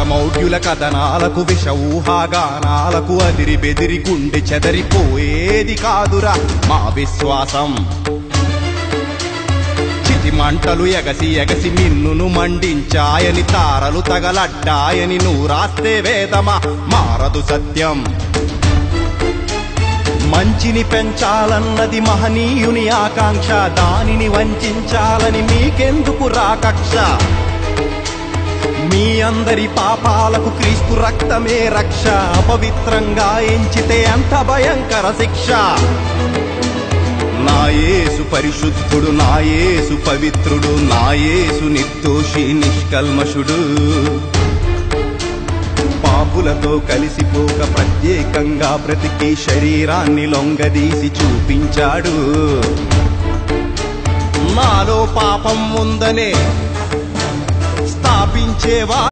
మౌఢ్యుల కథనాలకు విష ఊహాగానాలకు అదిరి బెదిరి గుండె చెదరిపోయేది కాదురా మా విశ్వాసం. చితి మంటలు ఎగసి ఎగసి మిన్నును మండించాయని, తారలు తగలడ్డాయని నువ్వు రాస్తే వేదమా మారదు సత్యం. మంచిని పెంచాలన్నది మహనీయుని ఆకాంక్ష, దానిని వంచాలని మీకెందుకు రాకక్ష. మీ అందరి పాపాలకు క్రీస్తు రక్తమే రక్ష, అపవిత్రంగా ఎంచితే ఎంత భయంకర శిక్ష. నా యేసు పరిశుద్ధుడు, నా యేసు పవిత్రుడు, నా యేసు నిర్దోషి నిష్కల్మషుడు. పాపులతో కలిసిపోక ప్రత్యేకంగా బ్రతికి శరీరాన్ని లొంగదీసి చూపించాడు. నాలో పాపం ఉందనే స్థాపించేవా